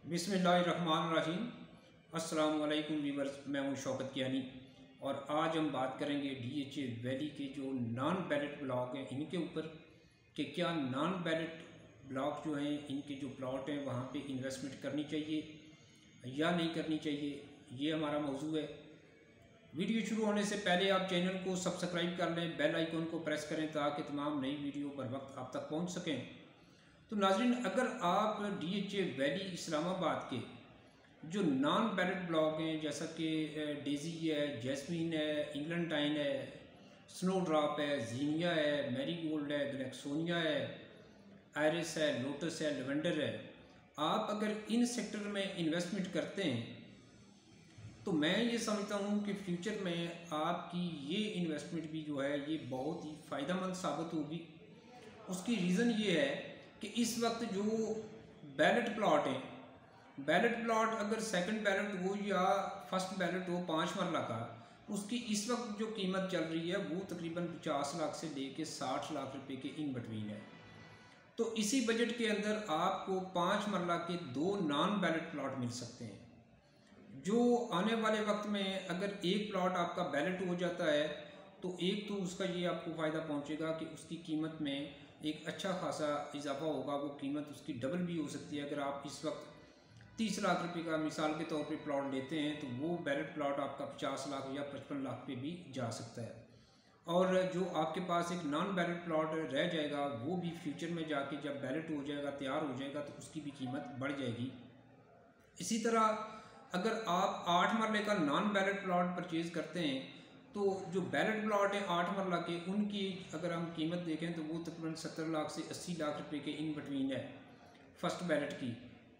बिस्मिल्लाहिर्रहमानिर्रहीम। अस्सलाम वालेकुम व्यूअर्स, मैं हूं शौकत कियानी और आज हम बात करेंगे डीएचए वैली के जो नॉन बैलेट ब्लॉक हैं इनके ऊपर कि क्या नॉन बैलेट ब्लॉक जो हैं इनके जो प्लॉट हैं वहां पे इन्वेस्टमेंट करनी चाहिए या नहीं करनी चाहिए, ये हमारा मौजू है। वीडियो शुरू होने से पहले आप चैनल को सब्सक्राइब कर लें, बेल आइकन को प्रेस करें ताकि तमाम नई वीडियो पर वक्त आप तक पहुँच सकें। तो नाज़रीन, अगर आप डीएचए वैली इस्लामाबाद के जो नॉन बैलेट ब्लॉक हैं जैसा कि डेजी है, जैस्मीन है, इंग्लैंडाइन है, स्नोड्रॉप है, जीनिया है, मैरीगोल्ड है, ग्लैक्सोनिया है, आयरिस है, लोटस है, लेवेंडर है, आप अगर इन सेक्टर में इन्वेस्टमेंट करते हैं तो मैं ये समझता हूँ कि फ्यूचर में आपकी ये इन्वेस्टमेंट भी जो है ये बहुत ही फ़ायदेमंद साबित होगी। उसकी रीज़न ये है कि इस वक्त जो बैलेट प्लॉट है, बैलेट प्लॉट अगर सेकंड बैलेट हो या फर्स्ट बैलेट हो 5 मरला का, उसकी इस वक्त जो कीमत चल रही है वो तकरीबन 50 लाख से लेके 60 लाख रुपए के इन बिटवीन है। तो इसी बजट के अंदर आपको 5 मरला के 2 नॉन बैलेट प्लॉट मिल सकते हैं। जो आने वाले वक्त में अगर एक प्लॉट आपका बैलेट हो जाता है तो एक तो उसका ये आपको फ़ायदा पहुंचेगा कि उसकी कीमत में एक अच्छा खासा इजाफा होगा, वो कीमत उसकी डबल भी हो सकती है। अगर आप इस वक्त 30 लाख रुपए का मिसाल के तौर पे प्लॉट लेते हैं तो वो बैलेट प्लॉट आपका 50 लाख या 55 लाख पे भी जा सकता है। और जो आपके पास एक नॉन बैलेट प्लॉट रह जाएगा वो भी फ्यूचर में जाके जब बैलेट हो जाएगा, तैयार हो जाएगा, तो उसकी भी कीमत बढ़ जाएगी। इसी तरह अगर आप 8 मरले का नॉन बैलेट प्लॉट परचेज़ करते हैं तो जो बैलेट प्लॉट है 8 मरला के, उनकी अगर हम कीमत देखें तो वो तकरीबन 70 लाख से 80 लाख रुपए के इन बिटवीन है फर्स्ट बैलेट की।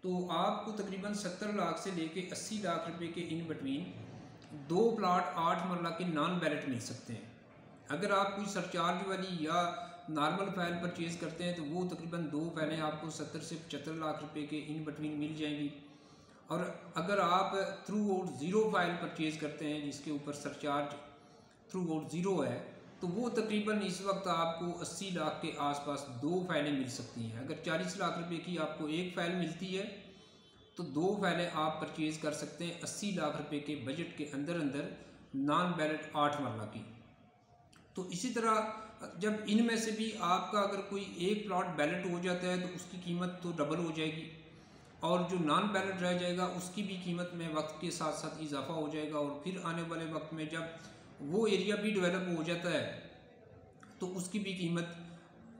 तो आपको तकरीबन 70 लाख से लेके 80 लाख रुपए के इन बिटवीन 2 प्लॉट 8 मरला के नॉन बैलेट मिल सकते हैं। अगर आप कोई सरचार्ज वाली या नॉर्मल फाइल परचेज़ करते हैं तो वो तकरीबन 2 फाइलें आपको 70 से 75 लाख रुपए के इन बिटवीन मिल जाएंगी। और अगर आप through out zero file purchase करते हैं जिसके ऊपर सरचार्ज थ्रू आउट ज़ीरो है तो वो तकरीबन इस वक्त आपको 80 लाख के आसपास 2 फाइलें मिल सकती हैं। अगर 40 लाख रुपए की आपको एक फ़ाइल मिलती है तो 2 फाइलें आप परचेज़ कर सकते हैं 80 लाख रुपए के बजट के अंदर अंदर नॉन बैलेट 8 मरला की। तो इसी तरह जब इनमें से भी आपका अगर कोई एक प्लॉट बैलेट हो जाता है तो उसकी कीमत तो डबल हो जाएगी और जो नॉन बैलेट रह जाएगा उसकी भी कीमत में वक्त के साथ साथ इजाफा हो जाएगा। और फिर आने वाले वक्त में जब वो एरिया भी डेवलप हो जाता है तो उसकी भी कीमत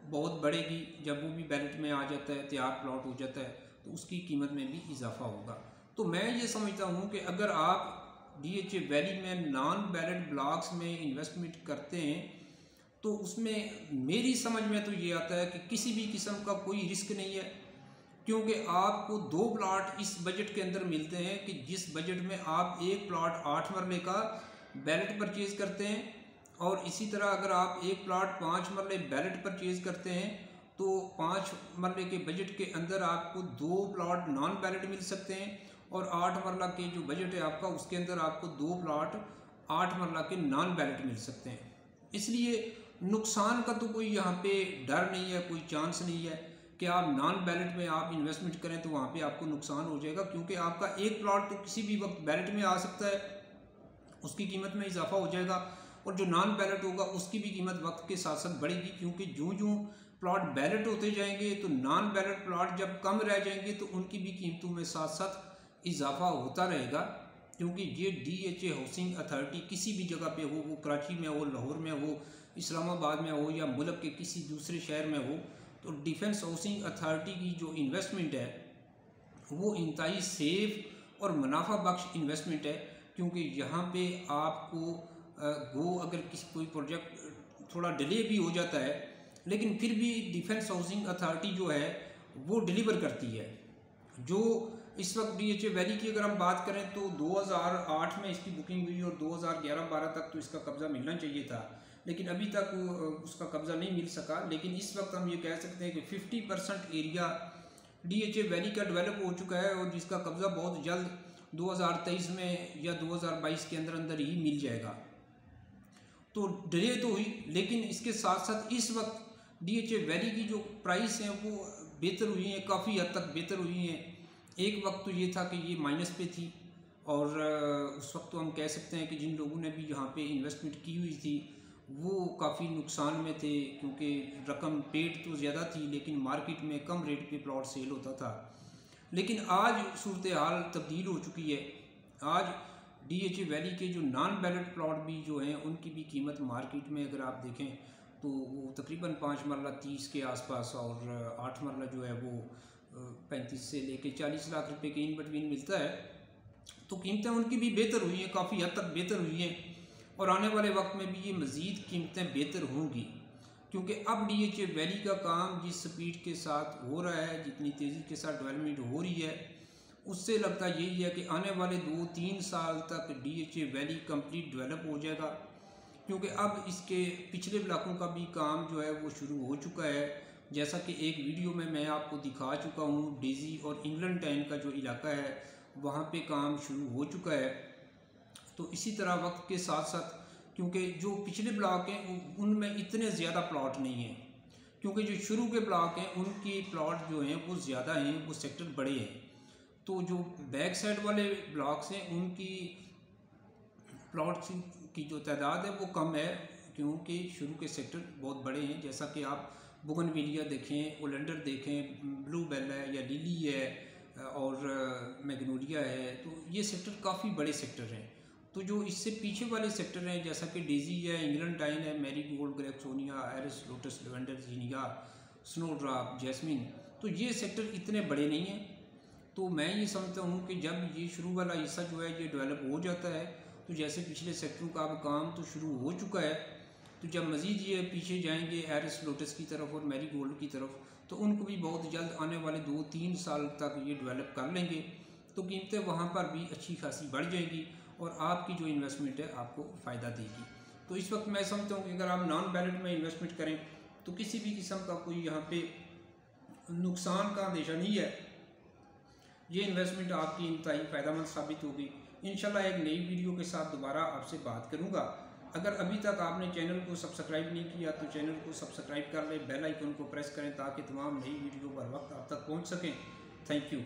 बहुत बढ़ेगी। जब वो भी बैलेट में आ जाता है, तैयार प्लॉट हो जाता है, तो उसकी कीमत में भी इजाफा होगा। तो मैं ये समझता हूँ कि अगर आप डीएचए वैली में नॉन बैलेट ब्लॉक्स में इन्वेस्टमेंट करते हैं तो उसमें मेरी समझ में तो ये आता है कि किसी भी किस्म का कोई रिस्क नहीं है, क्योंकि आपको 2 प्लॉट इस बजट के अंदर मिलते हैं कि जिस बजट में आप एक प्लॉट 8 मरले का बैलेट परचेज़ करते हैं और इसी तरह अगर आप एक प्लॉट 5 मरले बैलेट परचेज़ करते हैं तो 5 मरले के बजट के अंदर आपको 2 प्लॉट नॉन बैलेट मिल सकते हैं और 8 मरला के जो बजट है आपका उसके अंदर आपको 2 प्लॉट 8 मरला के नॉन बैलेट मिल सकते हैं। इसलिए नुकसान का तो कोई यहाँ पे डर नहीं है, कोई चांस नहीं है कि आप नॉन बैलेट में आप इन्वेस्टमेंट करें तो वहाँ पे आपको नुकसान हो जाएगा, क्योंकि आपका एक प्लॉट तो किसी भी वक्त बैलेट में आ सकता है, उसकी कीमत में इजाफा हो जाएगा और जो नॉन बैलेट होगा उसकी भी कीमत वक्त के साथ साथ बढ़ेगी, क्योंकि जो प्लॉट बैलेट होते जाएंगे तो नॉन बैलेट प्लॉट जब कम रह जाएंगे तो उनकी भी कीमतों में साथ साथ इजाफा होता रहेगा। क्योंकि ये डीएचए हाउसिंग अथॉरिटी किसी भी जगह पे हो, वो कराची में हो, लाहौर में हो, इस्लामाबाद में हो या मुल्क के किसी दूसरे शहर में हो, तो डिफेंस हाउसिंग अथॉरिटी की जो इन्वेस्टमेंट है वो इंतहाई सेफ और मुनाफा बख्श इन्वेस्टमेंट है। क्योंकि यहाँ पे आपको अगर कोई प्रोजेक्ट थोड़ा डिले भी हो जाता है लेकिन फिर भी डिफेंस हाउसिंग अथॉरिटी जो है वो डिलीवर करती है। जो इस वक्त डीएचए वैली की अगर हम बात करें तो 2008 में इसकी बुकिंग हुई और 2011-12 तक तो इसका कब्ज़ा मिलना चाहिए था, लेकिन अभी तक उसका कब्ज़ा नहीं मिल सका। लेकिन इस वक्त हम ये कह सकते हैं कि 50% एरिया डीएचए वैली का डेवलप हो चुका है और जिसका कब्ज़ा बहुत जल्द 2023 में या 2022 के अंदर अंदर ही मिल जाएगा। तो डिले तो हुई, लेकिन इसके साथ साथ इस वक्त डीएचए वैली की जो प्राइस हैं वो बेहतर हुई हैं, काफ़ी हद तक बेहतर हुई हैं। एक वक्त तो ये था कि ये माइनस पे थी और उस वक्त तो हम कह सकते हैं कि जिन लोगों ने भी यहाँ पे इन्वेस्टमेंट की हुई थी वो काफ़ी नुकसान में थे, क्योंकि रकम पेड तो ज़्यादा थी लेकिन मार्केट में कम रेट पे प्लॉट सेल होता था। लेकिन आज सूरत हाल तब्दील हो चुकी है। आज DHA वैली के जो नॉन बैलेट प्लॉट भी जो हैं उनकी भी कीमत मार्केट में अगर आप देखें तो वो तकरीबन 5 मरला 30 के आसपास और 8 मरला जो है वो 35 से लेके 40 लाख रुपए के इन बिटवीन मिलता है। तो कीमतें उनकी भी बेहतर हुई हैं, काफ़ी हद तक बेहतर हुई हैं और आने वाले वक्त में भी ये मज़ीद कीमतें बेहतर होंगी, क्योंकि अब DHA वैली का काम जिस स्पीड के साथ हो रहा है, जितनी तेज़ी के साथ डेवलपमेंट हो रही है, उससे लगता यही है कि आने वाले 2-3 साल तक DHA वैली कंप्लीट डेवलप हो जाएगा, क्योंकि अब इसके पिछले ब्लॉकों का भी काम जो है वो शुरू हो चुका है। जैसा कि एक वीडियो में मैं आपको दिखा चुका हूँ, डेज़ी और इंग्लैंड टाइन का जो इलाका है वहाँ पे काम शुरू हो चुका है। तो इसी तरह वक्त के साथ साथ, क्योंकि जो पिछले ब्लॉक हैं उनमें इतने ज़्यादा प्लॉट नहीं हैं, क्योंकि जो शुरू के ब्लॉक हैं उनके प्लॉट जो हैं वो ज़्यादा हैं, वो सेक्टर बड़े हैं। तो जो बैक साइड वाले ब्लॉक्स हैं उनकी प्लॉट्स की जो तादाद है वो कम है, क्योंकि शुरू के सेक्टर बहुत बड़े हैं। जैसा कि आप बोगनविलिया देखें, ओलेंडर देखें, ब्लू बेल है या लिली है और मैग्नोलिया है, तो ये सेक्टर काफ़ी बड़े सेक्टर हैं। तो जो इससे पीछे वाले सेक्टर हैं जैसा कि डेज़ी है, इंग्लैंड टाइन है, मैरीगोल्ड, ग्रेक्सोनिया, iris, lotus, lavender, zinnia, snowdrop, jasmine, तो ये सेक्टर इतने बड़े नहीं हैं। तो मैं ये समझता हूँ कि जब ये शुरू वाला हिस्सा जो है ये डेवलप हो जाता है, तो जैसे पिछले सेक्टरों का अब काम तो शुरू हो चुका है, तो जब मज़ीद ये पीछे जाएंगे एरिस, लोटस की तरफ और मैरीगोल्ड की तरफ, तो उनको भी बहुत जल्द आने वाले 2-3 साल तक ये डेवलप कर लेंगे, तो कीमतें वहाँ पर भी अच्छी खासी बढ़ जाएंगी और आपकी जो इन्वेस्टमेंट है आपको फ़ायदा देगी। तो इस वक्त मैं समझता हूँ कि अगर आप नॉन बैलेट में इन्वेस्टमेंट करें तो किसी भी किस्म का कोई यहाँ पे नुकसान का अंदेशा नहीं है। ये इन्वेस्टमेंट आपकी इंतहाई फ़ायदेमंद साबित होगी। इंशाल्लाह एक नई वीडियो के साथ दोबारा आपसे बात करूँगा। अगर अभी तक आपने चैनल को सब्सक्राइब नहीं किया तो चैनल को सब्सक्राइब कर लें, बेल आइकन को प्रेस करें ताकि तमाम नई वीडियो बर वक्त आप तक पहुँच सकें। Thank you.